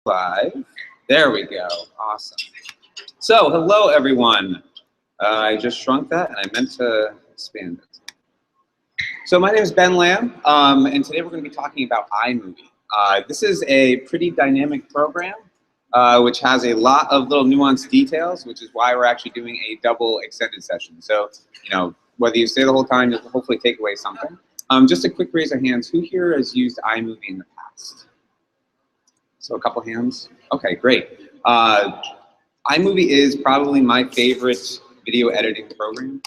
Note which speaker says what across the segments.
Speaker 1: Live. There we go. Awesome. So, hello everyone. I just shrunk that and I meant to expand it. So my name is Ben Lamb, and today we're going to be talking about iMovie. This is a pretty dynamic program, which has a lot of little nuanced details, which is why we're actually doing a double extended session. So, whether you stay the whole time, you'll hopefully take away something. Just a quick raise of hands. Who here has used iMovie in the past? So a couple hands. Okay, great. iMovie is probably my favorite video editing program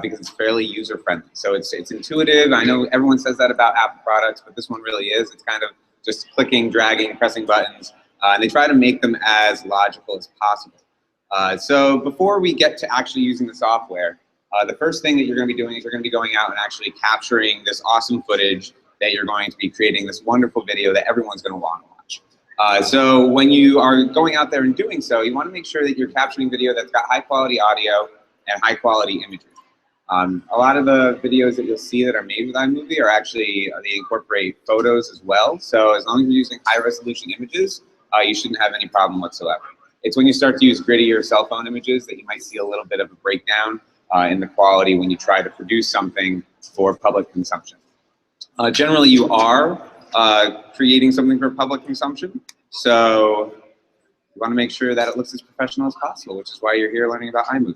Speaker 1: because it's fairly user-friendly. So it's intuitive. I know everyone says that about Apple products, but this one really is. It's kind of just clicking, dragging, pressing buttons, and they try to make them as logical as possible. So before we get to actually using the software, the first thing that you're going to be doing is you're going to be going out and actually capturing this awesome footage that you're going to be creating this wonderful video that everyone's going to want to watch. So when you are going out there and doing so, you want to make sure that you're capturing video that's got high quality audio and high quality imagery. A lot of the videos that you'll see that are made with iMovie are actually, they incorporate photos as well. So as long as you're using high resolution images, you shouldn't have any problem whatsoever. It's when you start to use grittier cell phone images that you might see a little bit of a breakdown in the quality when you try to produce something for public consumption. Generally, you are creating something for public consumption, so you want to make sure that it looks as professional as possible, which is why you're here learning about iMovie.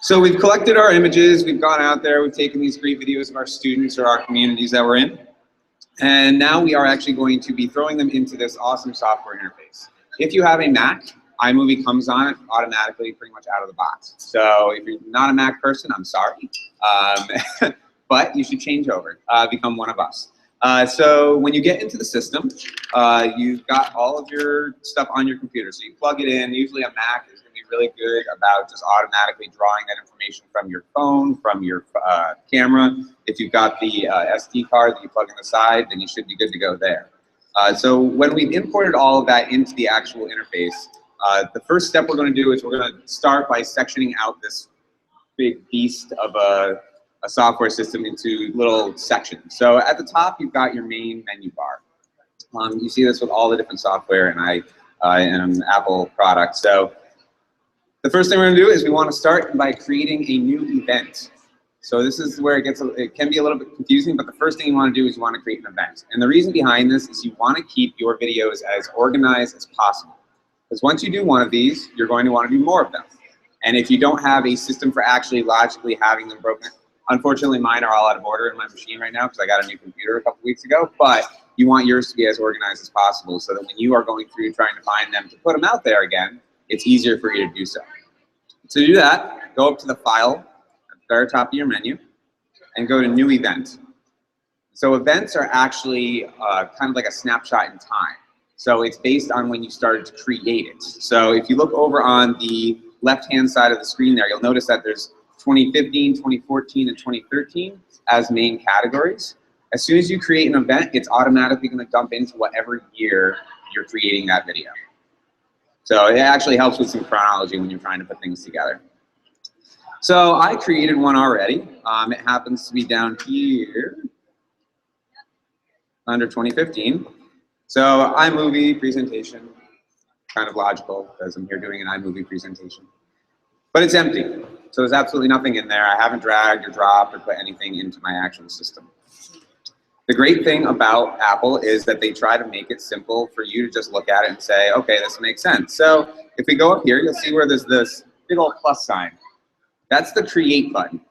Speaker 1: So we've collected our images, we've gone out there, we've taken these great videos of our students or our communities that we're in, and now we are actually going to be throwing them into this awesome software interface. If you have a Mac, iMovie comes on it automatically pretty much out of the box. So if you're not a Mac person, I'm sorry, but you should change over, become one of us. So when you get into the system, you've got all of your stuff on your computer. So you plug it in. Usually a Mac is going to be really good about just automatically drawing that information from your phone, from your camera. If you've got the SD card that you plug in the side, then you should be good to go there. So when we've imported all of that into the actual interface, the first step we're going to do is we're going to start by sectioning out this big beast of a software system into little sections. So at the top, you've got your main menu bar. You see this with all the different software and an Apple product. So the first thing we're going to do is we want to start by creating a new event. So this is where it can be a little bit confusing, but the first thing you want to do is you want to create an event. And the reason behind this is you want to keep your videos as organized as possible. Because once you do one of these, you're going to want to do more of them. And if you don't have a system for actually logically having them broken, unfortunately mine are all out of order in my machine right now because I got a new computer a couple weeks ago, but you want yours to be as organized as possible so that when you are going through trying to find them to put them out there again, it's easier for you to do so. To do that, go up to the File at the very top of your menu and go to New Event. So events are actually kind of like a snapshot in time. So it's based on when you started to create it. So if you look over on the left-hand side of the screen there, you'll notice that there's 2015, 2014, and 2013 as main categories. As soon as you create an event, it's automatically going to dump into whatever year you're creating that video. So it actually helps with some chronology when you're trying to put things together. So I created one already. It happens to be down here under 2015. So iMovie presentation, kind of logical because I'm here doing an iMovie presentation. But it's empty, so there's absolutely nothing in there. I haven't dragged or dropped or put anything into my actual system. The great thing about Apple is that they try to make it simple for you to just look at it and say, okay, this makes sense. So if we go up here, you'll see where there's this big old plus sign. That's the Create button.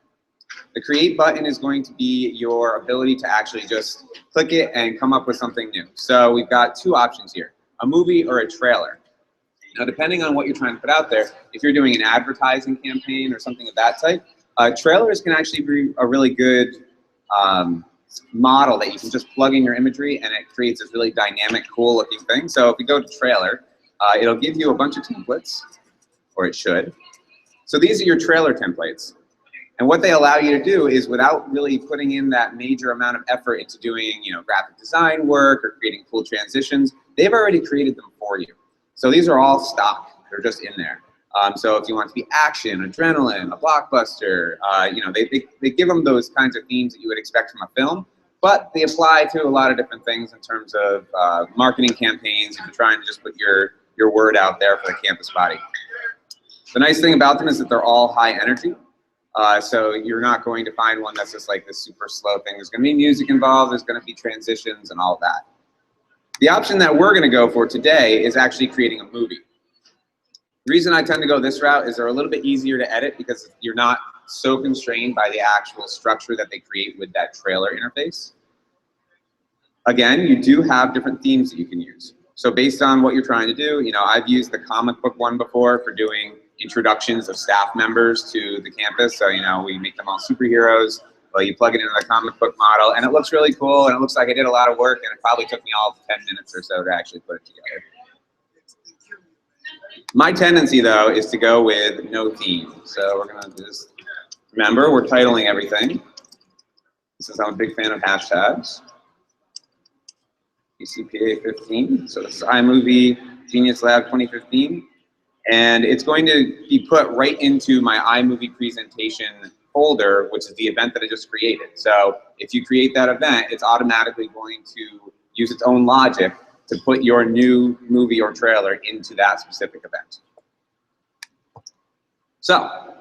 Speaker 1: The Create button is going to be your ability to actually just click it and come up with something new. So we've got two options here, a movie or a trailer. Now, depending on what you're trying to put out there, if you're doing an advertising campaign or something of that type, trailers can actually be a really good model that you can just plug in your imagery and it creates this really dynamic, cool looking thing. So if we go to trailer, it'll give you a bunch of templates, or it should. So these are your trailer templates. And what they allow you to do is, without really putting in that major amount of effort into doing, graphic design work or creating cool transitions, they've already created them for you. So these are all stock. They're just in there. So if you want it to be action, adrenaline, a blockbuster, they give them those kinds of themes that you would expect from a film, but they apply to a lot of different things in terms of marketing campaigns, if you're trying to just put your word out there for the campus body. The nice thing about them is that they're all high energy. So you're not going to find one that's just like this super slow thing. There's going to be music involved, there's going to be transitions and all of that. The option that we're going to go for today is actually creating a movie. The reason I tend to go this route is they're a little bit easier to edit because you're not so constrained by the actual structure that they create with that trailer interface. Again, you do have different themes that you can use. So based on what you're trying to do, you know, I've used the comic book one before for doing introductions of staff members to the campus. So, you know, we make them all superheroes. Well, you plug it into the comic book model, and it looks really cool, and it looks like I did a lot of work, and it probably took me all 10 minutes or so to actually put it together. My tendency, though, is to go with no theme. So we're going to just remember, we're titling everything. Since I'm a big fan of hashtags. ECPA 15. So this is iMovie Genius Lab 2015. And it's going to be put right into my iMovie presentation folder, which is the event that I just created. So if you create that event, it's automatically going to use its own logic to put your new movie or trailer into that specific event. So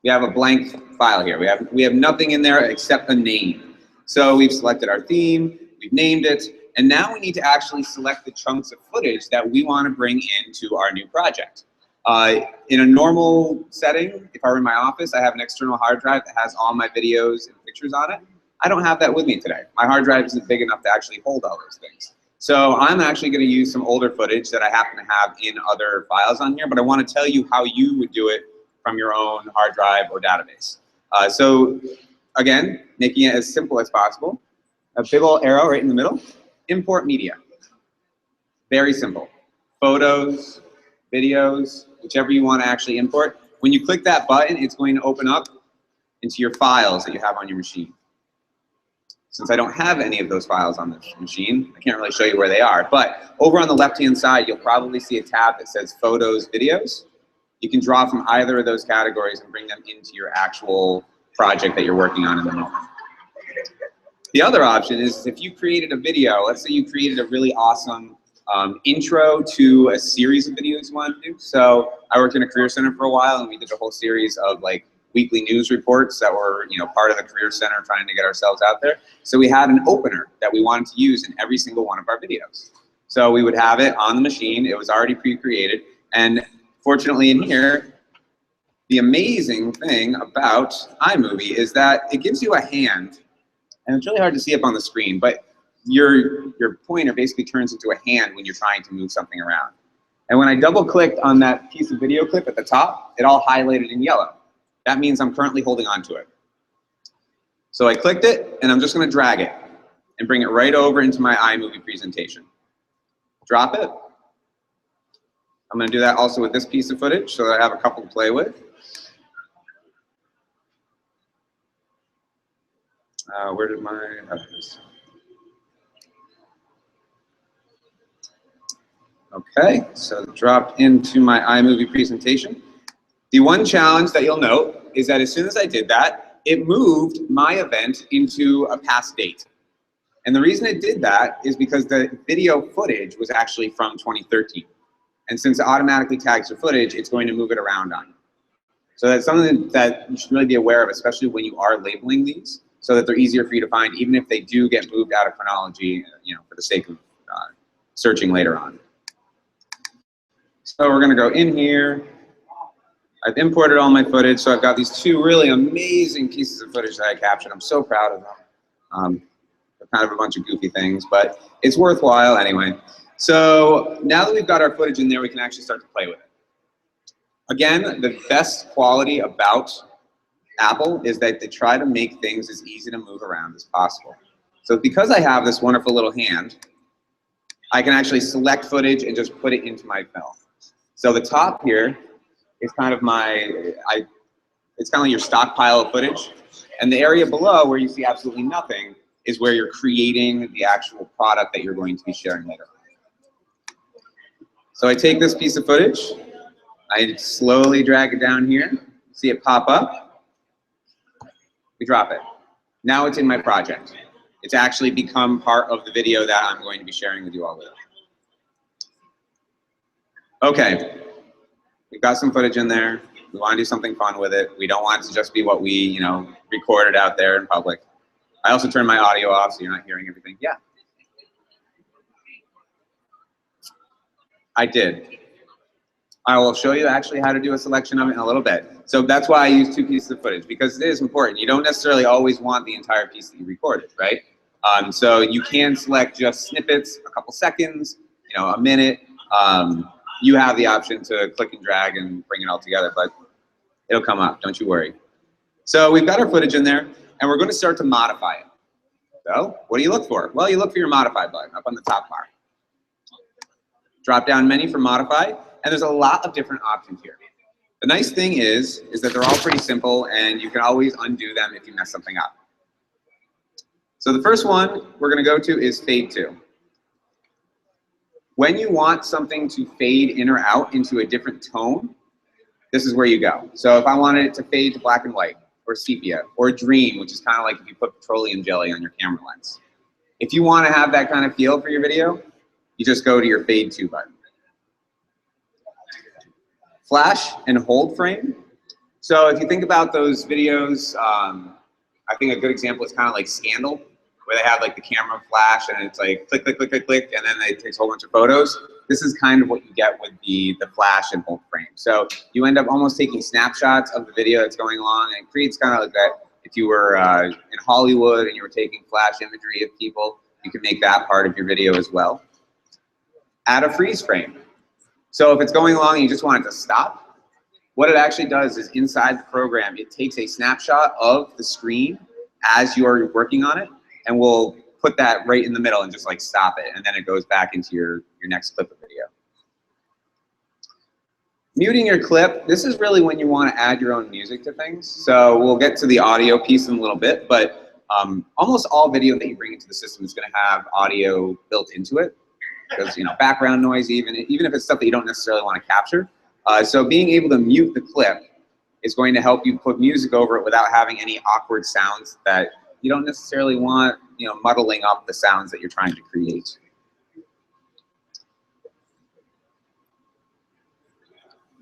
Speaker 1: we have a blank file here. We have nothing in there except a name. So we've selected our theme, we've named it, and now we need to actually select the chunks of footage that we want to bring into our new project. In a normal setting, if I were in my office, I have an external hard drive that has all my videos and pictures on it. I don't have that with me today. My hard drive isn't big enough to actually hold all those things. So I'm actually going to use some older footage that I happen to have in other files on here, but I want to tell you how you would do it from your own hard drive or database. So again, making it as simple as possible. A big old arrow right in the middle. Import media. Very simple. Photos, videos, whichever you want to actually import. When you click that button, it's going to open up into your files that you have on your machine. Since I don't have any of those files on this machine, I can't really show you where they are. But over on the left-hand side, you'll probably see a tab that says Photos, Videos. You can draw from either of those categories and bring them into your actual project that you're working on in the moment. The other option is if you created a video, let's say you created a really awesome intro to a series of videos you want to do. So I worked in a career center for a while, and we did a whole series of like weekly news reports that were, you know, part of the career center trying to get ourselves out there. So we had an opener that we wanted to use in every single one of our videos. So we would have it on the machine. It was already pre-created. And fortunately in here, the amazing thing about iMovie is that it gives you a hand, and it's really hard to see up on the screen, but your pointer basically turns into a hand when you're trying to move something around. And when I double clicked on that piece of video clip at the top, it all highlighted in yellow. That means I'm currently holding on to it. So I clicked it, and I'm just going to drag it and bring it right over into my iMovie presentation. Drop it. I'm going to do that also with this piece of footage so that I have a couple to play with. Where did my others? Okay, so dropped into my iMovie presentation. The one challenge that you'll note is that as soon as I did that, it moved my event into a past date. And the reason it did that is because the video footage was actually from 2013. And since it automatically tags your footage, it's going to move it around on you. So that's something that you should really be aware of, especially when you are labeling these, so that they're easier for you to find, even if they do get moved out of chronology, you know, for the sake of searching later on. So we're going to go in here. I've imported all my footage, so I've got these two really amazing pieces of footage that I captured. I'm so proud of them. They're kind of a bunch of goofy things, but it's worthwhile anyway. So now that we've got our footage in there, we can actually start to play with it. Again, the best quality about Apple is that they try to make things as easy to move around as possible. So because I have this wonderful little hand, I can actually select footage and just put it into my film. So the top here is kind of it's kind of like your stockpile of footage. And the area below where you see absolutely nothing is where you're creating the actual product that you're going to be sharing later. So I take this piece of footage, I slowly drag it down here, see it pop up, we drop it. Now it's in my project. it's actually become part of the video that I'm going to be sharing with you all later. Okay, we've got some footage in there. We want to do something fun with it. We don't want it to just be what we, recorded out there in public. I also turned my audio off so you're not hearing everything. Yeah. I did. I will show you actually how to do a selection of it in a little bit. So that's why I use 2 pieces of footage, because it is important. You don't necessarily always want the entire piece that you recorded, right? So you can select just snippets, a couple seconds, a minute. You have the option to click and drag and bring it all together, but it'll come up, don't you worry. So we've got our footage in there, and we're going to start to modify it. So what do you look for? Well, you look for your modify button up on the top bar. Drop down menu for modify, and there's a lot of different options here. The nice thing is that they're all pretty simple, and you can always undo them if you mess something up. So the first one we're going to go to is fade to. When you want something to fade in or out into a different tone, this is where you go. So if I wanted it to fade to black and white, or sepia, or dream, which is kind of like if you put petroleum jelly on your camera lens. If you want to have that kind of feel for your video, you just go to your fade to button. Flash and hold frame. So if you think about those videos, I think a good example is kind of like Scandal, where they have like the camera flash and it's like click, click, click, click, click, and then it takes a whole bunch of photos. This is kind of what you get with the flash and hold frame. So you end up almost taking snapshots of the video that's going along, and it creates kind of like that. If you were in Hollywood and you were taking flash imagery of people, you can make that part of your video as well. Add a freeze frame. So if it's going along and you just want it to stop, what it actually does is inside the program, it takes a snapshot of the screen as you are working on it, and we'll put that right in the middle and just like stop it, and then it goes back into your next clip of video. Muting your clip, this is really when you want to add your own music to things. So we'll get to the audio piece in a little bit, but almost all video that you bring into the system is going to have audio built into it, because background noise, even if it's stuff that you don't necessarily want to capture. So being able to mute the clip is going to help you put music over it without having any awkward sounds that you don't necessarily want, muddling up the sounds that you're trying to create.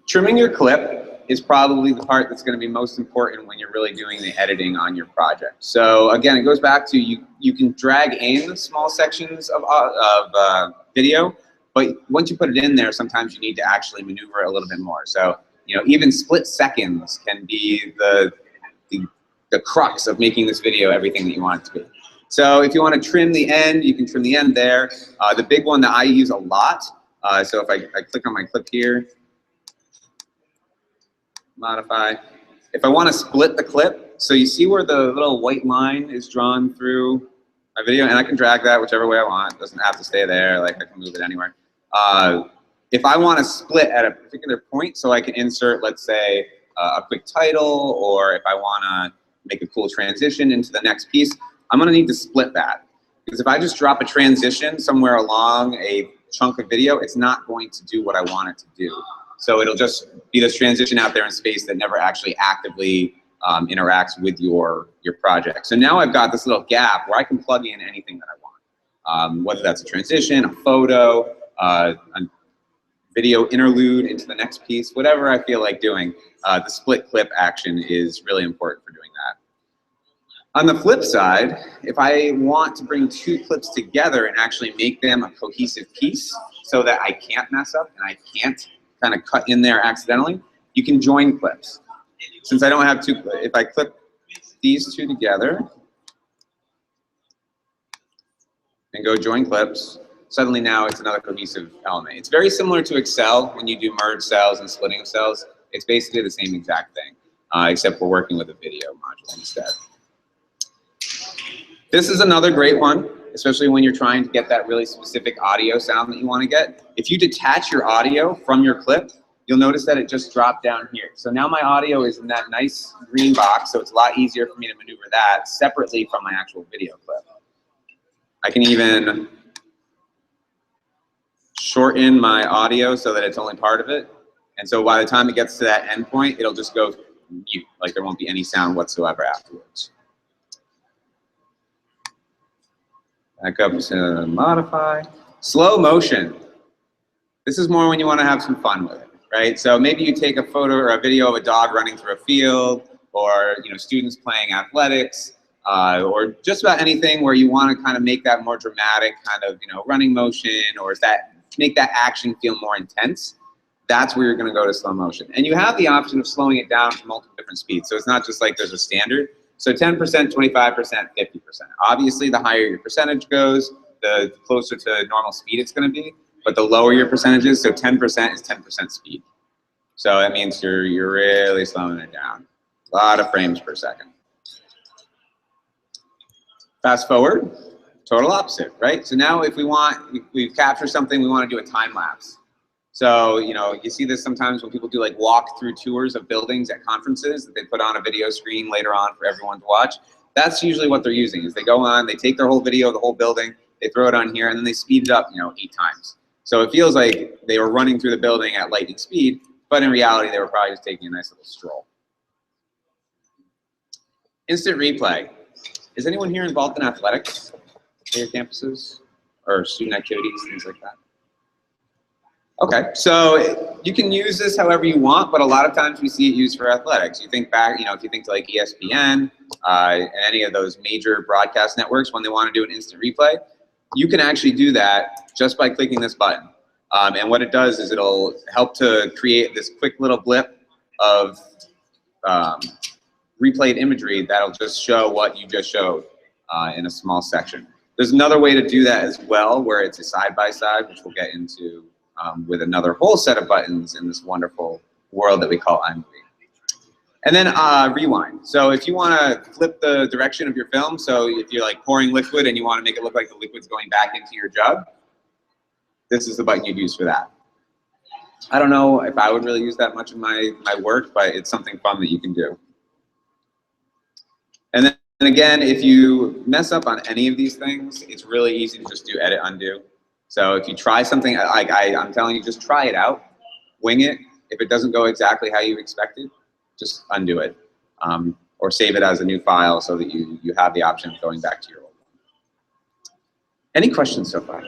Speaker 1: Trimming your clip is probably the part that's going to be most important when you're really doing the editing on your project. So again, it goes back to you can drag in small sections of video, but once you put it in there, sometimes you need to actually maneuver it a little bit more. So even split seconds can be the crux of making this video everything that you want it to be. So if you want to trim the end, you can trim the end there. The big one that I use a lot, so if I click on my clip here, modify. If I want to split the clip, so you see where the little white line is drawn through my video, and I can drag that whichever way I want. It doesn't have to stay there, like I can move it anywhere. If I want to split at a particular point, so I can insert, let's say, a quick title, or if I want to make a cool transition into the next piece, I'm going to need to split that. Because if I just drop a transition somewhere along a chunk of video, it's not going to do what I want it to do. So it'll just be this transition out there in space that never actually actively interacts with your project. So now I've got this little gap where I can plug in anything that I want. Whether that's a transition, a photo, a video interlude into the next piece, whatever I feel like doing, the split clip action is really important for doing that. On the flip side, if I want to bring 2 clips together and actually make them a cohesive piece so that I can't mess up and I can't kind of cut in there accidentally, you can join clips. Since I don't have 2 clips, if I clip these 2 together and go join clips, suddenly now it's another cohesive element. It's very similar to Excel when you do merge cells and splitting of cells. It's basically the same exact thing, except we're working with a video module instead. This is another great one, especially when you're trying to get that really specific audio sound that you want to get. If you detach your audio from your clip, you'll notice that it just dropped down here. So now my audio is in that nice green box, so it's a lot easier for me to maneuver that separately from my actual video clip. I can even shorten my audio so that it's only part of it. And so by the time it gets to that end point, it'll just go mute, like there won't be any sound whatsoever afterwards. Back up to modify. Slow motion. This is more when you want to have some fun with it, right? So maybe you take a photo or a video of a dog running through a field, or students playing athletics, or just about anything where you want to kind of make that more dramatic kind of running motion, or make that action feel more intense. That's where you're going to go to slow motion. And you have the option of slowing it down to multiple different speeds. So it's not just like there's a standard. So 10%, 25%, 50%. Obviously, the higher your percentage goes, the closer to normal speed it's going to be. But the lower your percentage is, so 10% is 10% speed. So that means you're really slowing it down. A lot of frames per second. Fast forward, total opposite, right? So now if we've captured something, we want to do a time lapse. So, you see this sometimes when people do like walk-through tours of buildings at conferences that they put on a video screen later on for everyone to watch. That's usually what they're using, is they go on, they take their whole video, the whole building, they throw it on here, and then they speed it up, 8 times. So it feels like they were running through the building at lightning speed, but in reality, they were probably just taking a nice little stroll. Instant replay. Is anyone here involved in athletics at your campuses or student activities, things like that? Okay, so you can use this however you want, but a lot of times we see it used for athletics. You think back, if you think to like ESPN and any of those major broadcast networks, when they want to do an instant replay, you can actually do that just by clicking this button. And what it does is it'll help to create this quick little blip of replayed imagery that'll just show what you just showed in a small section. There's another way to do that as well, where it's a side-by-side, which we'll get into with another whole set of buttons in this wonderful world that we call iMovie. And then rewind. So if you want to flip the direction of your film, so if you're like pouring liquid and you want to make it look like the liquid's going back into your jug, this is the button you'd use for that. I don't know if I would really use that much in my work, but it's something fun that you can do. And then again, if you mess up on any of these things, it's really easy to just do edit undo. So if you try something, like I'm telling you, just try it out, wing it. If it doesn't go exactly how you expected, just undo it, or save it as a new file so that you have the option of going back to your old one. Any questions so far?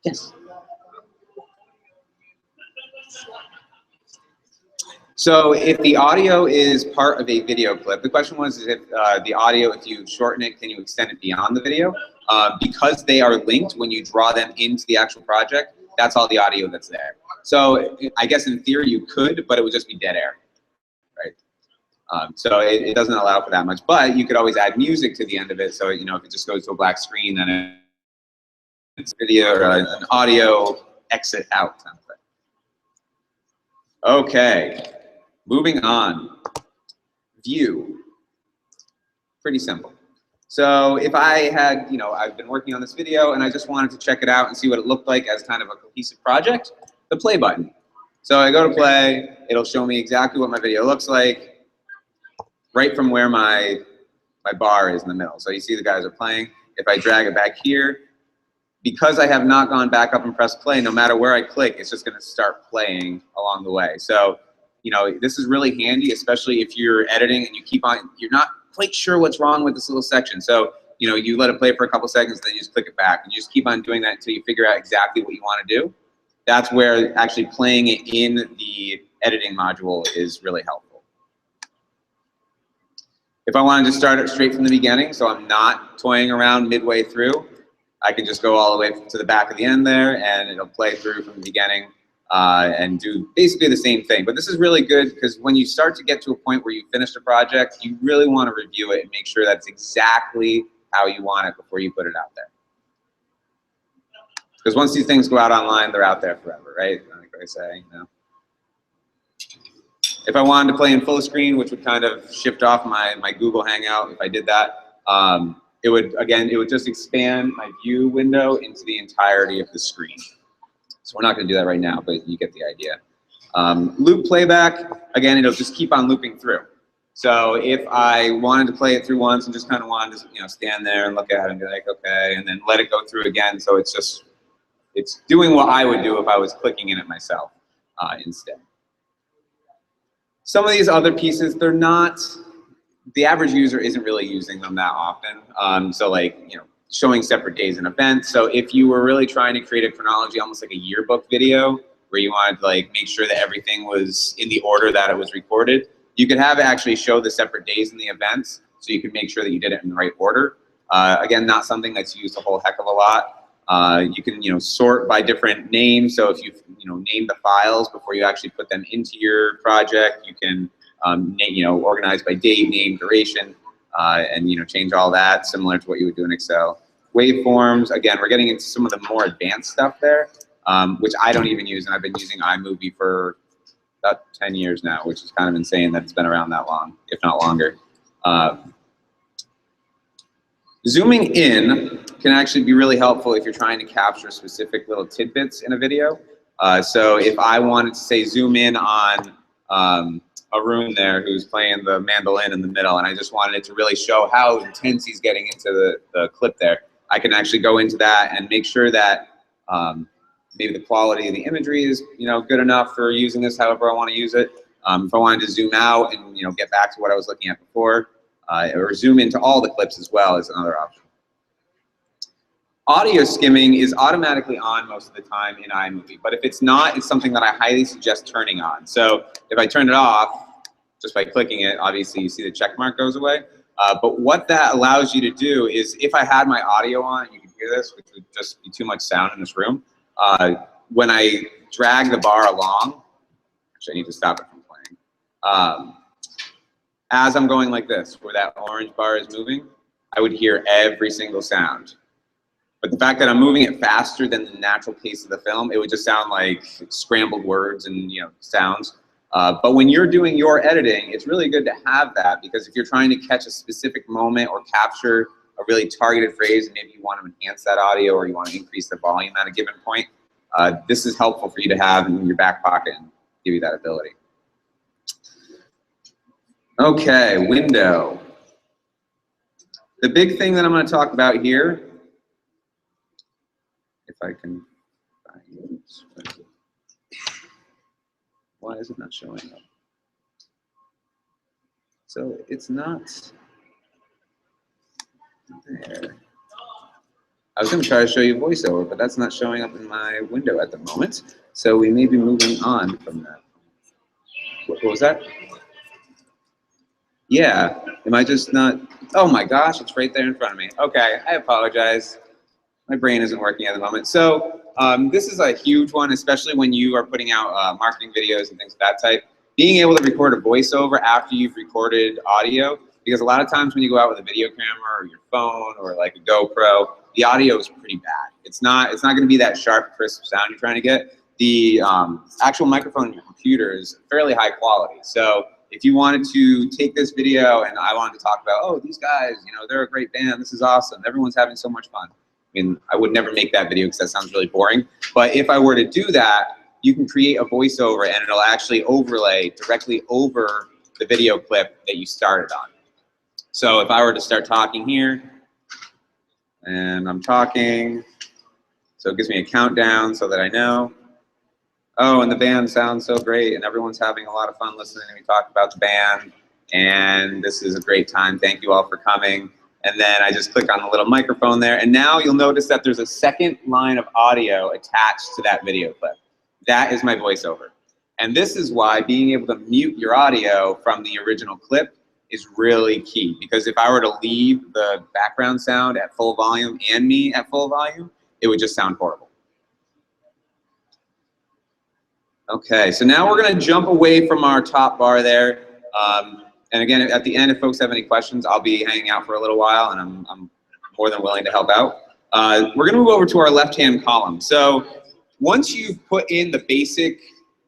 Speaker 1: Yes. So if the audio is part of a video clip, the question was if the audio, if you shorten it, can you extend it beyond the video? Because they are linked when you draw them into the actual project, that's all the audio that's there. So I guess in theory you could, but it would just be dead air, right? So it doesn't allow for that much, but you could always add music to the end of it. So if it just goes to a black screen, then it's video or an audio exit out kind of thing. Okay, moving on. View. Pretty simple. So if I had, I've been working on this video and I just wanted to check it out and see what it looked like as kind of a cohesive project, the play button. So I go to play, it'll show me exactly what my video looks like, right from where my bar is in the middle. So you see the guys are playing. If I drag it back here, because I have not gone back up and pressed play, no matter where I click, it's just gonna start playing along the way. So, this is really handy, especially if you're editing and you're not quite sure what's wrong with this little section. So, you let it play for a couple seconds, then you just click it back. And you just keep on doing that until you figure out exactly what you want to do. That's where actually playing it in the editing module is really helpful. If I wanted to start it straight from the beginning, so I'm not toying around midway through, I can just go all the way to the back of the end there, and it'll play through from the beginning and do basically the same thing. But this is really good because when you start to get to a point where you've finished a project, you really want to review it and make sure that's exactly how you want it before you put it out there. Because once these things go out online, they're out there forever, right? Like I say, If I wanted to play in full screen, which would kind of shift off my Google Hangout, if I did that, it would just expand my view window into the entirety of the screen. So we're not going to do that right now, but you get the idea. Loop playback, again, it'll just keep on looping through. So if I wanted to play it through once and just kind of wanted to stand there and look at it and be like, okay, and then let it go through again, so it's doing what I would do if I was clicking in it myself instead. Some of these other pieces, they're not, the average user isn't really using them that often. So like, showing separate days and events. So if you were really trying to create a chronology, almost like a yearbook video, where you wanted to like make sure that everything was in the order that it was recorded, you could have it actually show the separate days and the events, so you can make sure that you did it in the right order. Again, not something that's used a whole heck of a lot. You can sort by different names. So if you name the files before you actually put them into your project, you can organize by date, name, duration, and change all that, similar to what you would do in Excel. Waveforms, again, we're getting into some of the more advanced stuff there, which I don't even use, and I've been using iMovie for about 10 years now, which is kind of insane that it's been around that long, if not longer. Zooming in can actually be really helpful if you're trying to capture specific little tidbits in a video. So if I wanted to say zoom in on Arun there, who's playing the mandolin in the middle, and I just wanted it to really show how intense he's getting into the clip there, I can actually go into that and make sure that maybe the quality of the imagery is good enough for using this however I want to use it. If I wanted to zoom out and get back to what I was looking at before, or zoom into all the clips as well is another option. Audio skimming is automatically on most of the time in iMovie, but if it's not, it's something that I highly suggest turning on. So if I turn it off, just by clicking it, obviously you see the check mark goes away. But what that allows you to do is, if I had my audio on, you can hear this, which would just be too much sound in this room. When I drag the bar along, actually I need to stop it from playing. As I'm going like this, where that orange bar is moving, I would hear every single sound. But the fact that I'm moving it faster than the natural pace of the film, it would just sound like scrambled words and sounds. But when you're doing your editing, it's really good to have that, because if you're trying to catch a specific moment or capture a really targeted phrase, and maybe you want to enhance that audio or you want to increase the volume at a given point, this is helpful for you to have in your back pocket and give you that ability. Okay, window. The big thing that I'm going to talk about here, if I can find it. Why is it not showing up? So it's not there. I was going to try to show you voiceover, but that's not showing up in my window at the moment. So we may be moving on from that. What was that? Yeah, am I just not? Oh my gosh, it's right there in front of me. Okay, I apologize. My brain isn't working at the moment. So this is a huge one, especially when you are putting out marketing videos and things of that type. Being able to record a voiceover after you've recorded audio, because a lot of times when you go out with a video camera or your phone or like a GoPro, the audio is pretty bad. It's not going to be that sharp, crisp sound you're trying to get. The actual microphone in your computer is fairly high quality. So if you wanted to take this video and I wanted to talk about, oh, these guys, they're a great band, this is awesome, everyone's having so much fun. I mean, I would never make that video because that sounds really boring. But if I were to do that, you can create a voiceover and it'll actually overlay directly over the video clip that you started on. So if I were to start talking here, and I'm talking, so it gives me a countdown so that I know. Oh, and the band sounds so great, and everyone's having a lot of fun listening. We talked about the band, and this is a great time. Thank you all for coming. And then I just click on the little microphone there, and now you'll notice that there's a second line of audio attached to that video clip. That is my voiceover. And this is why being able to mute your audio from the original clip is really key, because if I were to leave the background sound at full volume and me at full volume, it would just sound horrible. Okay, so now we're going to jump away from our top bar there. And again, at the end, if folks have any questions, I'll be hanging out for a little while, and I'm more than willing to help out. We're going to move over to our left-hand column. So once you've put in the basic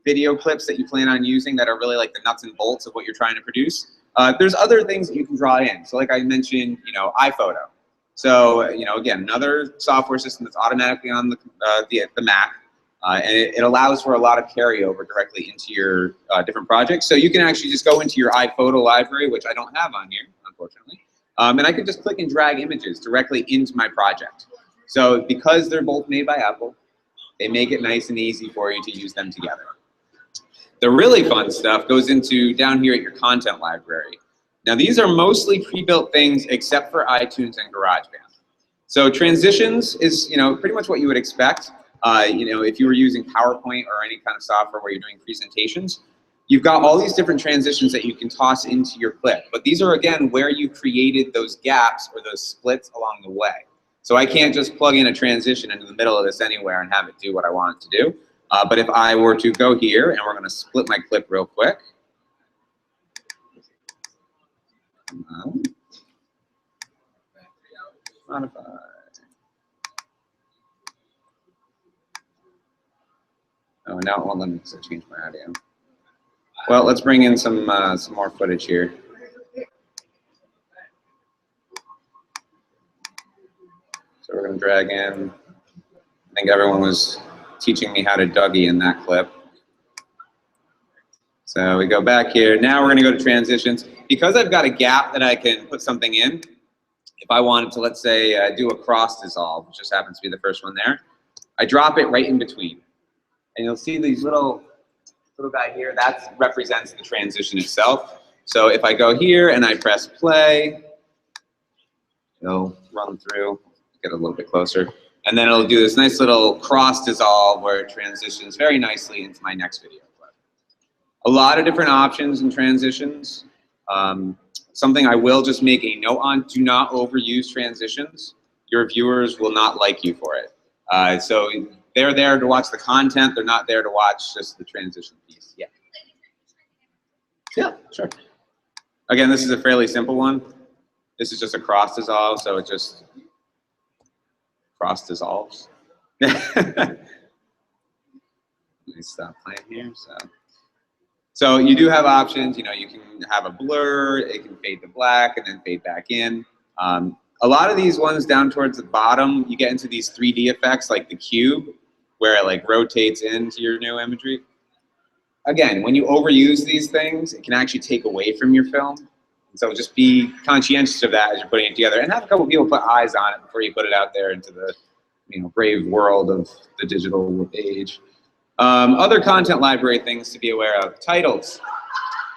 Speaker 1: video clips that you plan on using that are really like the nuts and bolts of what you're trying to produce, there's other things that you can draw in. So like I mentioned, iPhoto. So, again, another software system that's automatically on the Mac. And it allows for a lot of carryover directly into your different projects. So you can actually just go into your iPhoto library, which I don't have on here, unfortunately. And I can just click and drag images directly into my project. So because they're both made by Apple, they make it nice and easy for you to use them together. The really fun stuff goes into down here at your content library. Now these are mostly pre-built things except for iTunes and GarageBand. So transitions is, pretty much what you would expect. If you were using PowerPoint or any kind of software where you're doing presentations, you've got all these different transitions that you can toss into your clip. But these are, again, where you created those gaps or those splits along the way. So I can't just plug in a transition into the middle of this anywhere and have it do what I want it to do. But if I were to go here, and we're going to split my clip real quick. Modify. Oh, now it won't let me change my audio. Well, let's bring in some more footage here. So we're going to drag in. I think everyone was teaching me how to Dougie in that clip. So we go back here. Now we're going to go to transitions. Because I've got a gap that I can put something in, if I wanted to, let's say, do a cross dissolve, which just happens to be the first one there, I drop it right in between. And you'll see these little guy here, that represents the transition itself. So if I go here and I press play, it'll run through, get a little bit closer, and then it'll do this nice little cross dissolve where it transitions very nicely into my next video clip. A lot of different options and transitions. Something I will just make a note on, do not overuse transitions. Your viewers will not like you for it. So they're there to watch the content, they're not there to watch just the transition piece. Yeah. Yeah, sure. Again, this is a fairly simple one. This is just a cross dissolve, so it just cross dissolves. Let me stop playing here. So you do have options. You can have a blur, it can fade to black and then fade back in. A lot of these ones down towards the bottom, you get into these 3D effects like the cube, where it like rotates into your new imagery. Again, when you overuse these things, it can actually take away from your film. So just be conscientious of that as you're putting it together, and have a couple people put eyes on it before you put it out there into the brave world of the digital age. Other content library things to be aware of. Titles.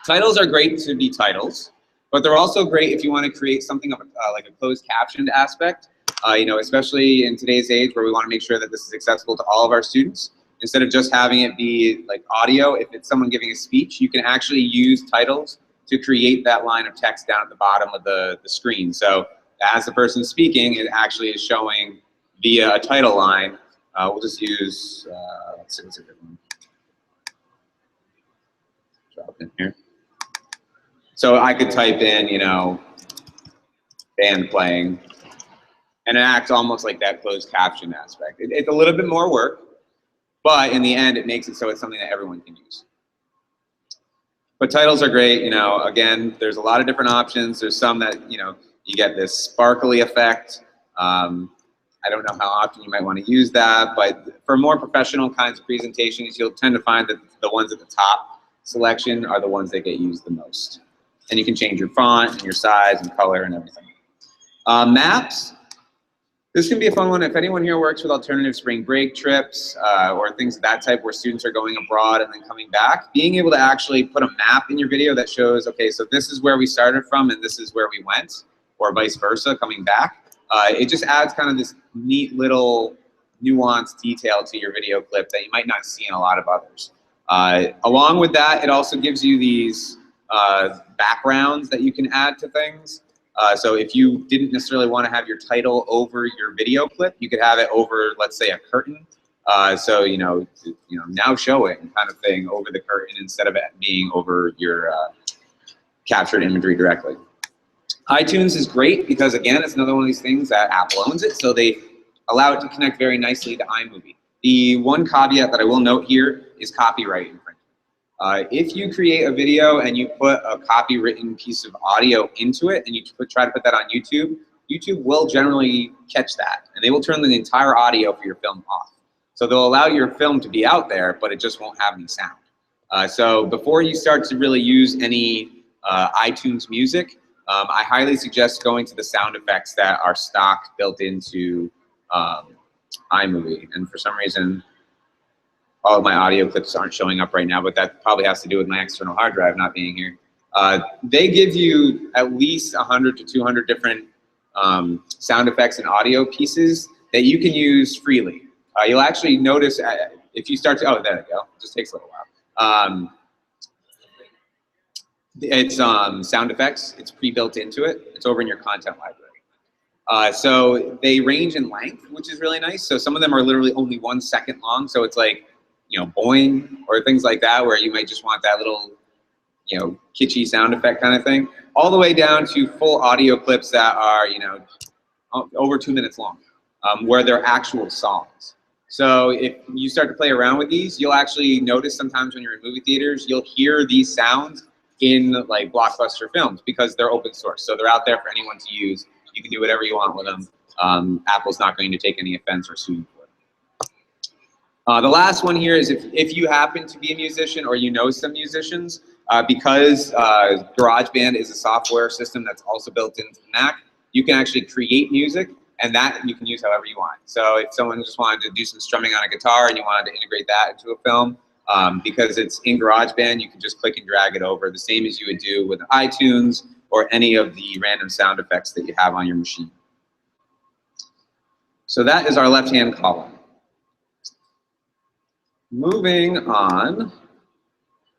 Speaker 1: Titles are great to be titles, but they're also great if you want to create something of like a closed captioned aspect. Especially in today's age where we want to make sure that this is accessible to all of our students. Instead of just having it be like audio, if it's someone giving a speech, you can actually use titles to create that line of text down at the bottom of the screen. So as the person's speaking, it actually is showing via a title line. We'll just use, let's see, what's a good one? Drop in here. So I could type in, band playing, and it acts almost like that closed caption aspect. It's a little bit more work, but in the end, it makes it so it's something that everyone can use. But titles are great. Again, there's a lot of different options. There's some that, you get this sparkly effect. I don't know how often you might want to use that, but for more professional kinds of presentations, you'll tend to find that the ones at the top selection are the ones that get used the most. And you can change your font and your size and color and everything. Maps. This can be a fun one. If anyone here works with alternative spring break trips or things of that type where students are going abroad and then coming back, being able to actually put a map in your video that shows, okay, so this is where we started from and this is where we went, or vice versa, coming back. It just adds kind of this neat little nuanced detail to your video clip that you might not see in a lot of others. Along with that, it also gives you these backgrounds that you can add to things. So if you didn't necessarily want to have your title over your video clip, you could have it over, let's say, a curtain. So now showing kind of thing over the curtain instead of it being over your captured imagery directly. iTunes is great because, again, it's another one of these things that Apple owns it, so they allow it to connect very nicely to iMovie. The one caveat that I will note here is copyright infringement. If you create a video and you put a copywritten piece of audio into it and you try to put that on YouTube, YouTube will generally catch that, and they will turn the entire audio for your film off. So they'll allow your film to be out there, but it just won't have any sound. So before you start to really use any iTunes music, I highly suggest going to the sound effects that are stock built into iMovie. And for some reason, all of my audio clips aren't showing up right now, but that probably has to do with my external hard drive not being here. They give you at least 100 to 200 different sound effects and audio pieces that you can use freely. You'll actually notice if you start to, oh, there we go, it just takes a little while. It's sound effects, it's pre-built into it. It's over in your content library. So they range in length, which is really nice. So some of them are literally only 1 second long. So it's like, you know, boing, or things like that, where you might just want that little, you know, kitschy sound effect kind of thing, all the way down to full audio clips that are, you know, over 2 minutes long, where they're actual songs. So if you start to play around with these, you'll actually notice sometimes when you're in movie theaters, you'll hear these sounds in like blockbuster films because they're open source. So they're out there for anyone to use. You can do whatever you want with them. Apple's not going to take any offense or sue you for it. The last one here is if you happen to be a musician or you know some musicians, because GarageBand is a software system that's also built into the Mac, you can actually create music, and that you can use however you want. So if someone just wanted to do some strumming on a guitar and you wanted to integrate that into a film, because it's in GarageBand, you can just click and drag it over, the same as you would do with iTunes or any of the random sound effects that you have on your machine. So that is our left-hand column. Moving on,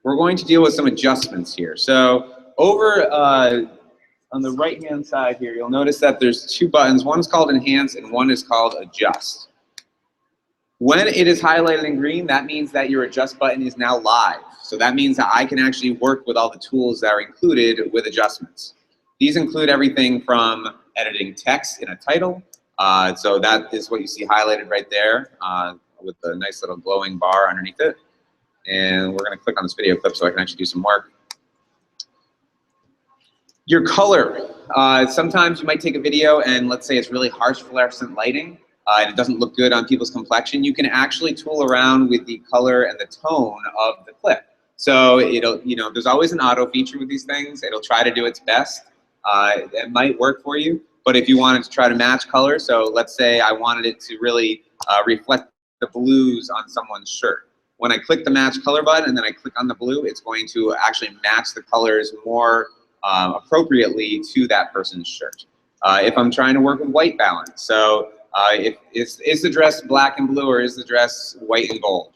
Speaker 1: we're going to deal with some adjustments here. So over on the right-hand side here, you'll notice that there's 2 buttons. One's called Enhance and one is called Adjust. When it is highlighted in green, that means that your Adjust button is now live. So that means that I can actually work with all the tools that are included with adjustments. These include everything from editing text in a title. So that is what you see highlighted right there with the nice little glowing bar underneath it. And we're going to click on this video clip so I can actually do some work. Your color. Sometimes you might take a video and let's say it's really harsh fluorescent lighting and it doesn't look good on people's complexion. You can actually tool around with the color and the tone of the clip. So it'll, you know, there's always an auto feature with these things. It'll try to do its best. It might work for you, but if you wanted to try to match color, so let's say I wanted it to really reflect the blues on someone's shirt. When I click the match color button and then I click on the blue, it's going to actually match the colors more appropriately to that person's shirt. If I'm trying to work with white balance, so is the dress black and blue or is the dress white and gold?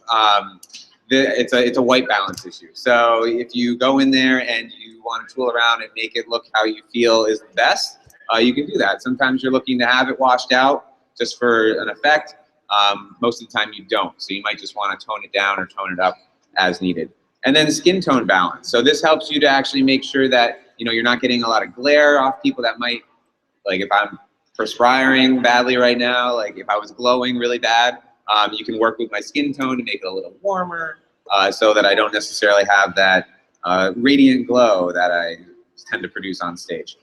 Speaker 1: It's a white balance issue. So if you go in there and you want to tool around and make it look how you feel is the best, you can do that. Sometimes you're looking to have it washed out just for an effect. Most of the time you don't. So you might just want to tone it down or tone it up as needed. And then skin tone balance. So this helps you to actually make sure that, you know, you're not getting a lot of glare off people that might, like if I'm perspiring badly right now, like if I was glowing really bad, you can work with my skin tone to make it a little warmer so that I don't necessarily have that radiant glow that I tend to produce on stage.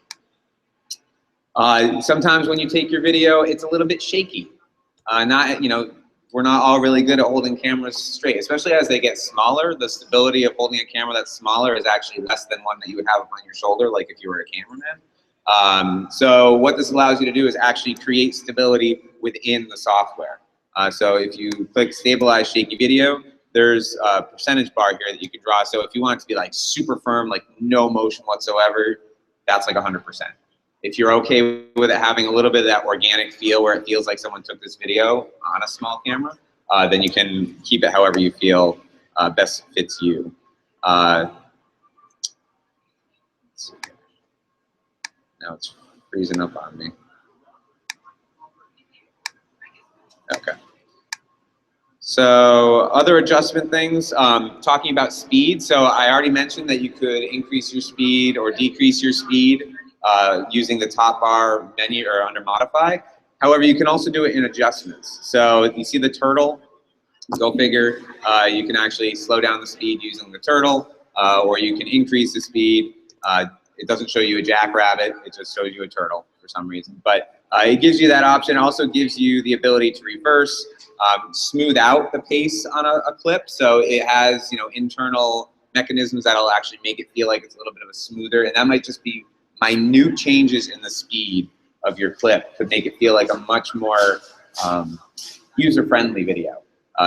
Speaker 1: Sometimes when you take your video, it's a little bit shaky. You know, we're not all really good at holding cameras straight, especially as they get smaller. The stability of holding a camera that's smaller is actually less than one that you would have on your shoulder, like if you were a cameraman. So what this allows you to do is actually create stability within the software. So if you click Stabilize Shaky Video, there's a percentage bar here that you can draw. So if you want it to be like super firm, like no motion whatsoever, that's like 100%. If you're okay with it having a little bit of that organic feel where it feels like someone took this video on a small camera, then you can keep it however you feel best fits you. Now it's freezing up on me. Okay. So other adjustment things, talking about speed. So I already mentioned that you could increase your speed or decrease your speed using the top bar menu or under Modify. However, you can also do it in adjustments. So you see the turtle, go figure. You can actually slow down the speed using the turtle, or you can increase the speed. It doesn't show you a jackrabbit, it just shows you a turtle for some reason. But it gives you that option. It also gives you the ability to reverse, smooth out the pace on a clip. So it has, you know, internal mechanisms that'll actually make it feel like it's a little bit of a smoother, and that might just be minute changes in the speed of your clip could make it feel like a much more user-friendly video.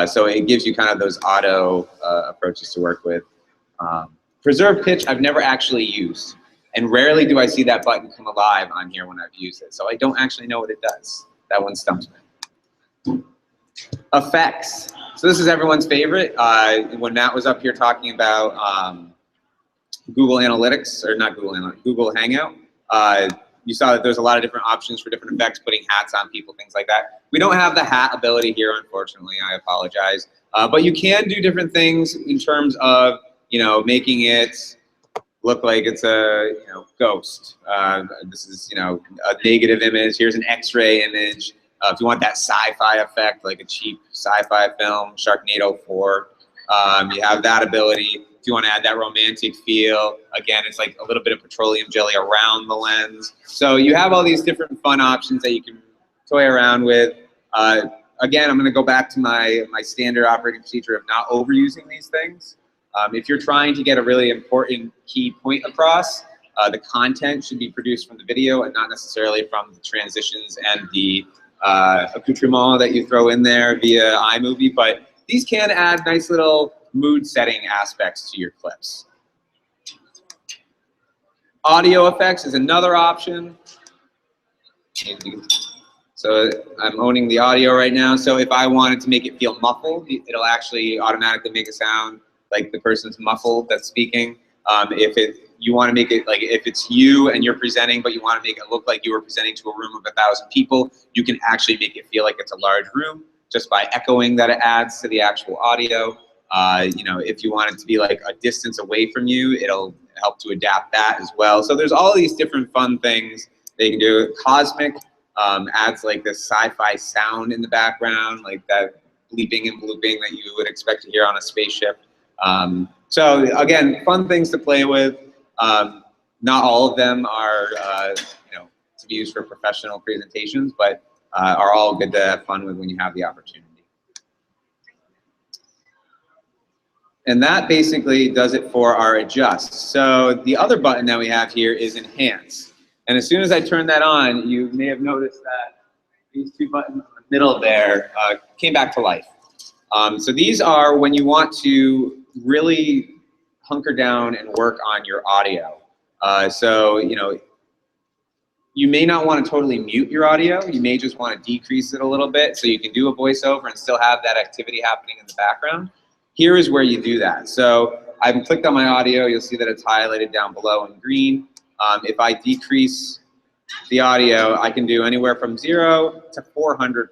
Speaker 1: So it gives you kind of those auto approaches to work with. Preserve pitch I've never actually used. And rarely do I see that button come alive on here when I've used it. So I don't actually know what it does. That one stumps me. Effects. So this is everyone's favorite. When Matt was up here talking about Google Analytics, or not Google Analytics, Google Hangout, you saw that there's a lot of different options for different effects, putting hats on people, things like that. We don't have the hat ability here, unfortunately. I apologize. But you can do different things in terms of, making it look like it's a, ghost. This is, a negative image. Here's an X-ray image. If you want that sci-fi effect, like a cheap sci-fi film, Sharknado 4, you have that ability. If you want to add that romantic feel, again, it's like a little bit of petroleum jelly around the lens. So you have all these different fun options that you can toy around with. Again, I'm going to go back to my standard operating procedure of not overusing these things. If you're trying to get a really important key point across, the content should be produced from the video and not necessarily from the transitions and the accoutrement that you throw in there via iMovie. But these can add nice little mood setting aspects to your clips. Audio effects is another option. So I'm owning the audio right now. So if I wanted to make it feel muffled, it'll actually automatically make a sound like the person's muffled that's speaking. You want to make it like if it's you and you're presenting, but you want to make it look like you were presenting to a room of 1,000 people, you can actually make it feel like it's a large room just by echoing that it adds to the actual audio. If you want it to be like a distance away from you, it'll help to adapt that as well. So there's all these different fun things they can do. Cosmic adds like this sci-fi sound in the background, like that bleeping and blooping that you would expect to hear on a spaceship. So again, fun things to play with. Not all of them are to be used for professional presentations, but are all good to have fun with when you have the opportunity. And that basically does it for our adjust. So the other button that we have here is enhance. And as soon as I turn that on, you may have noticed that these two buttons in the middle there came back to life. So these are when you want to really hunker down and work on your audio. You may not want to totally mute your audio. You may just want to decrease it a little bit so you can do a voiceover and still have that activity happening in the background. Here is where you do that. So I've clicked on my audio. You'll see that it's highlighted down below in green. If I decrease the audio, I can do anywhere from 0 to 400%.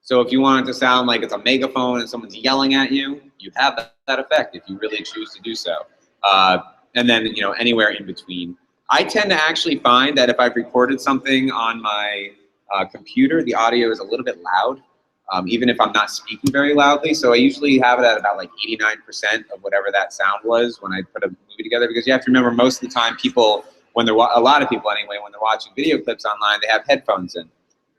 Speaker 1: So if you want it to sound like it's a megaphone and someone's yelling at you, you have that effect if you really choose to do so. And then anywhere in between. I tend to actually find that if I've recorded something on my computer, the audio is a little bit loud, even if I'm not speaking very loudly. So I usually have it at about like 89% of whatever that sound was when I put a movie together, because you have to remember most of the time people, a lot of people anyway, when they're watching video clips online, they have headphones in.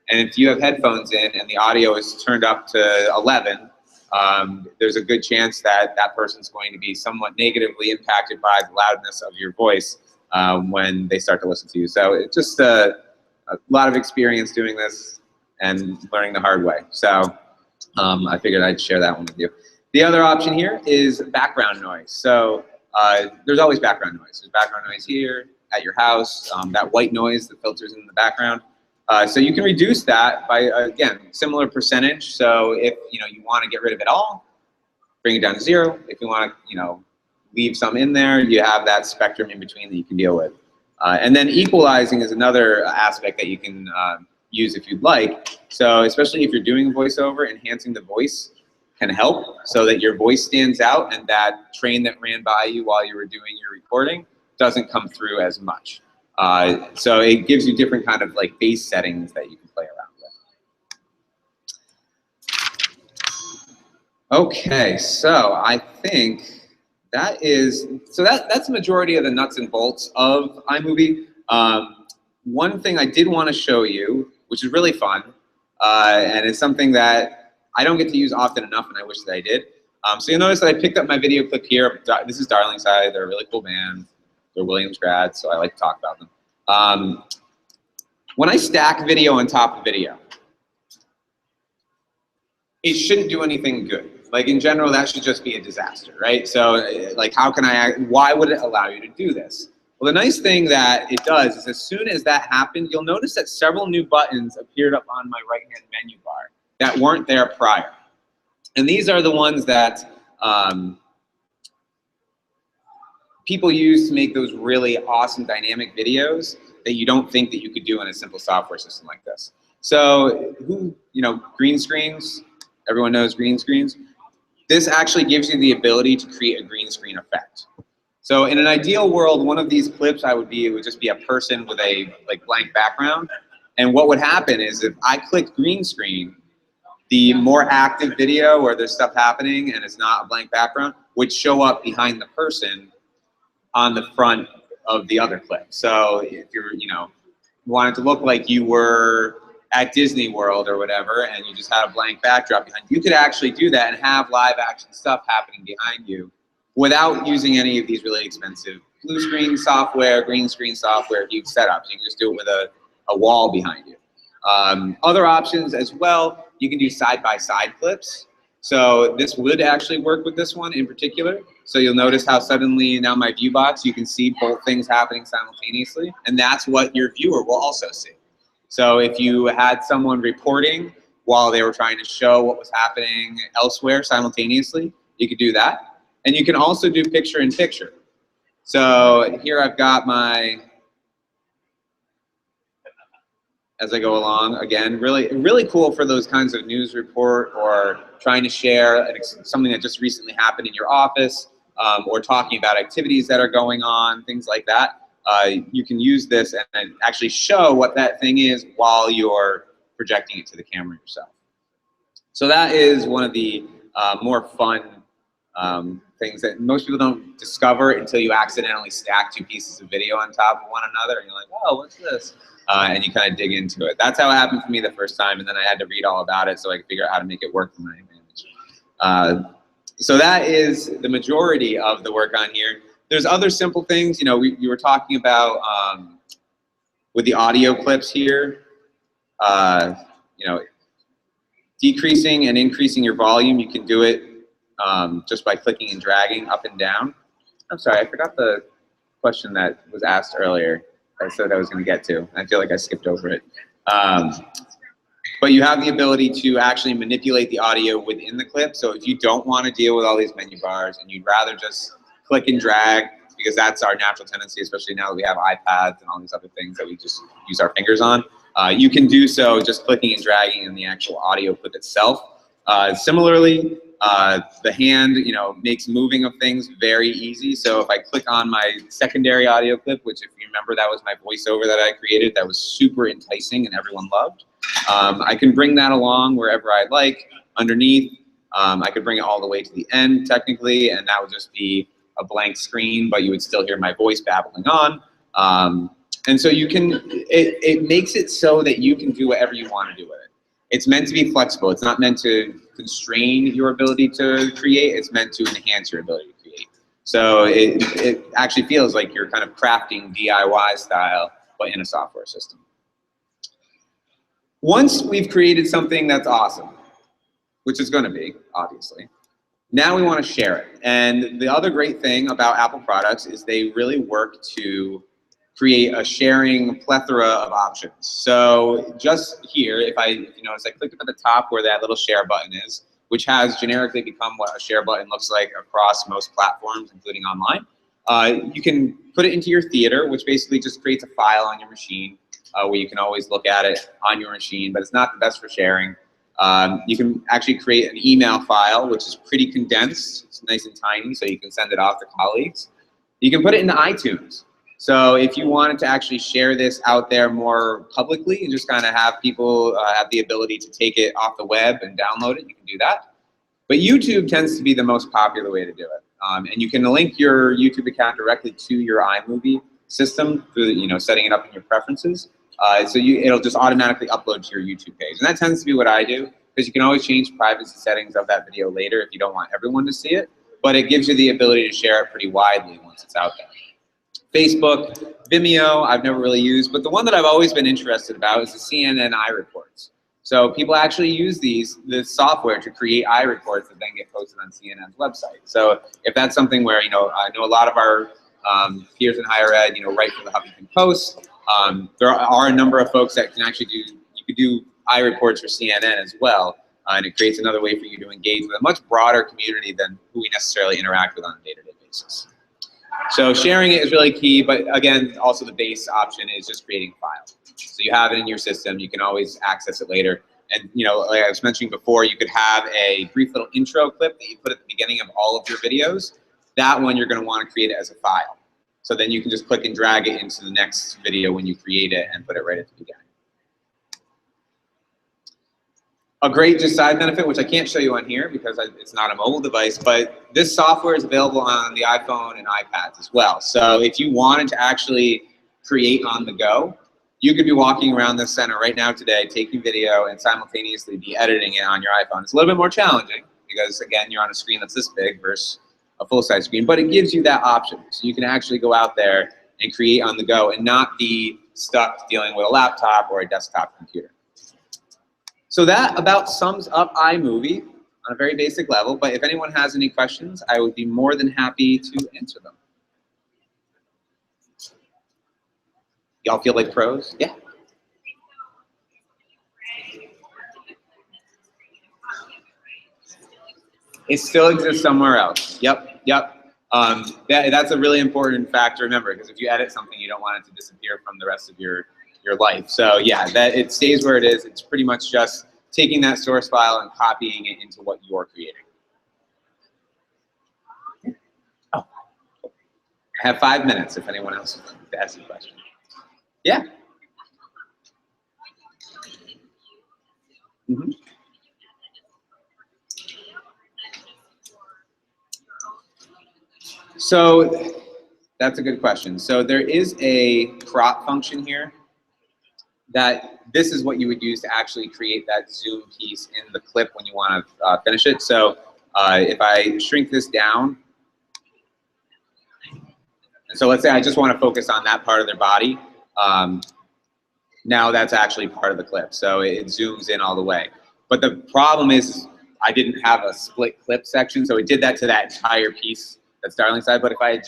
Speaker 1: And if you have headphones in and the audio is turned up to 11, there's a good chance that that person's going to be somewhat negatively impacted by the loudness of your voice when they start to listen to you. So it's just a lot of experience doing this and learning the hard way. So I figured I'd share that one with you. The other option here is background noise. So there's always background noise. There's background noise here, at your house, that white noise that filters in the background. So you can reduce that by, again, similar percentage. So if you want to get rid of it all, bring it down to 0. If you want to leave some in there, you have that spectrum in between that you can deal with. And then equalizing is another aspect that you can use if you'd like. So especially if you're doing a voiceover, enhancing the voice can help so that your voice stands out and that train that ran by you while you were doing your recording doesn't come through as much. So it gives you different kind of like base settings that you can play around with. Okay, so I think that's the majority of the nuts and bolts of iMovie. One thing I did want to show you, which is really fun, and it's something that I don't get to use often enough, and I wish that I did. So you'll notice that I picked up my video clip here. This is Darlingside. They're a really cool band. They're Williams grads, so I like to talk about them. When I stack video on top of video, it shouldn't do anything good. Like in general, that should just be a disaster, right? So like why would it allow you to do this? Well, the nice thing that it does is as soon as that happened, you'll notice that several new buttons appeared up on my right-hand menu bar that weren't there prior. And these are the ones that people use to make those really awesome dynamic videos that you don't think that you could do in a simple software system like this. So, green screens, everyone knows green screens. This actually gives you the ability to create a green screen effect. So in an ideal world, one of these clips it would just be a person with a blank background. And what would happen is if I click green screen, the more active video where there's stuff happening and it's not a blank background would show up behind the person on the front of the other clip. So if you're, wanted to look like you were at Disney World or whatever, and you just had a blank backdrop behind you, you could actually do that and have live action stuff happening behind you without using any of these really expensive blue screen software, green screen software, huge setups. You can just do it with a wall behind you. Other options as well, you can do side-by-side clips. So this would actually work with this one in particular. So you'll notice how suddenly now my view box, you can see both things happening simultaneously, and that's what your viewer will also see. So if you had someone reporting while they were trying to show what was happening elsewhere simultaneously, you could do that. And you can also do picture-in-picture. So here I've got as I go along, again, really cool for those kinds of news report or trying to share something that just recently happened in your office, or talking about activities that are going on, things like that. You can use this and actually show what that thing is while you're projecting it to the camera yourself. So that is one of the more fun things that most people don't discover until you accidentally stack two pieces of video on top of one another, and you're like, "Oh, what's this?" And you kind of dig into it. That's how it happened for me the first time, and then I had to read all about it so I could figure out how to make it work for my advantage. So that is the majority of the work on here. There's other simple things. We were talking about with the audio clips here. Decreasing and increasing your volume. You can do it just by clicking and dragging up and down. I'm sorry, I forgot the question that was asked earlier. I said I was going to get to. I feel like I skipped over it. But you have the ability to actually manipulate the audio within the clip. So if you don't want to deal with all these menu bars and you'd rather just click and drag, because that's our natural tendency, especially now that we have iPads and all these other things that we just use our fingers on, you can do so just clicking and dragging in the actual audio clip itself. Similarly, the hand, makes moving of things very easy. So if I click on my secondary audio clip, which if you remember, that was my voiceover that I created, that was super enticing and everyone loved. I can bring that along wherever I'd like, underneath. I could bring it all the way to the end, technically, and that would just be a blank screen, but you would still hear my voice babbling on. And so you can, it makes it so that you can do whatever you want to do with it. It's meant to be flexible. It's not meant to constrain your ability to create. It's meant to enhance your ability to create. So it actually feels like you're kind of crafting DIY style, but in a software system. Once we've created something that's awesome, which is going to be, obviously, now we want to share it. And the other great thing about Apple products is they really work to create a sharing plethora of options. So just here, if you notice, I clicked up at the top where that little share button is, which has generically become what a share button looks like across most platforms, including online. You can put it into your theater, which basically just creates a file on your machine where you can always look at it on your machine, but it's not the best for sharing. You can actually create an email file, which is pretty condensed. It's nice and tiny, so you can send it off to colleagues. You can put it into iTunes. So if you wanted to actually share this out there more publicly and just kind of have people have the ability to take it off the web and download it, you can do that. But YouTube tends to be the most popular way to do it. And you can link your YouTube account directly to your iMovie system through setting it up in your preferences. So it'll just automatically upload to your YouTube page. And that tends to be what I do, because you can always change privacy settings of that video later if you don't want everyone to see it. But it gives you the ability to share it pretty widely once it's out there. Facebook, Vimeo, I've never really used, but the one that I've always been interested about is the CNN iReports. So people actually use this software to create iReports that then get posted on CNN's website. So if that's something where, I know a lot of our peers in higher ed, write for the Huffington Post. There are a number of folks that can actually you could do iReports for CNN as well, and it creates another way for you to engage with a much broader community than who we necessarily interact with on a day-to-day basis. So sharing it is really key, but again, also the base option is just creating a file. So you have it in your system, you can always access it later. And like I was mentioning before, you could have a brief little intro clip that you put at the beginning of all of your videos. That one you're going to want to create it as a file. So then you can just click and drag it into the next video when you create it and put it right at the beginning. A great just side benefit, which I can't show you on here because it's not a mobile device, but this software is available on the iPhone and iPads as well. So if you wanted to actually create on the go, you could be walking around this center right now today, taking video and simultaneously be editing it on your iPhone. It's a little bit more challenging because, again, you're on a screen that's this big versus a full-size screen, but it gives you that option. So you can actually go out there and create on the go and not be stuck dealing with a laptop or a desktop computer. So that about sums up iMovie on a very basic level, but if anyone has any questions, I would be more than happy to answer them. Y'all feel like pros? Yeah. It still exists somewhere else. Yep. That's a really important fact to remember, because if you edit something, you don't want it to disappear from the rest of your life. So yeah, that it stays where it is. It's pretty much just taking that source file and copying it into what you're creating. Oh, I have 5 minutes if anyone else wants to ask a question. Yeah. Mm-hmm. So that's a good question. So there is a crop function here that this is what you would use to actually create that zoom piece in the clip when you want to finish it. So if I shrink this down, and so let's say I just want to focus on that part of their body, now that's actually part of the clip. So it zooms in all the way. But the problem is I didn't have a split clip section, so it did that to that entire piece, that Starling side. But if I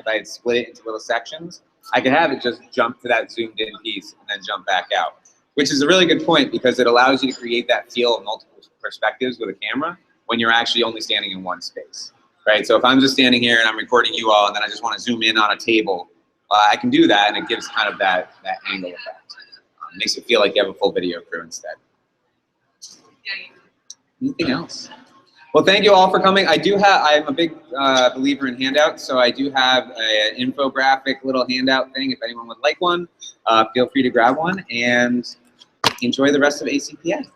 Speaker 1: had split it into little sections, I could have it just jump to that zoomed in piece and then jump back out, which is a really good point because it allows you to create that feel of multiple perspectives with a camera when you're actually only standing in one space, right? So if I'm just standing here and I'm recording you all and then I just want to zoom in on a table, I can do that, and it gives kind of that angle effect. It makes it feel like you have a full video crew instead. Anything else? Well, thank you all for coming. I'm a big believer in handouts, so I do have an infographic little handout thing. If anyone would like one, feel free to grab one and enjoy the rest of ACPA.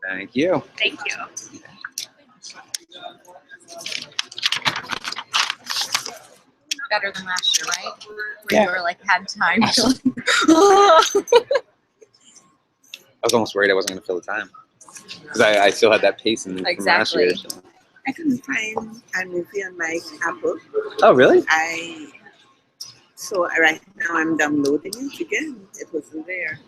Speaker 1: Thank you.
Speaker 2: Thank you. Better than last year, right? Where you were like had time to
Speaker 1: I was almost worried I wasn't going to fill the time because I still had that pace in from last year. So.
Speaker 3: I couldn't find iMovie on my Apple.
Speaker 1: Oh, really?
Speaker 3: So right now I'm downloading it again. It wasn't there.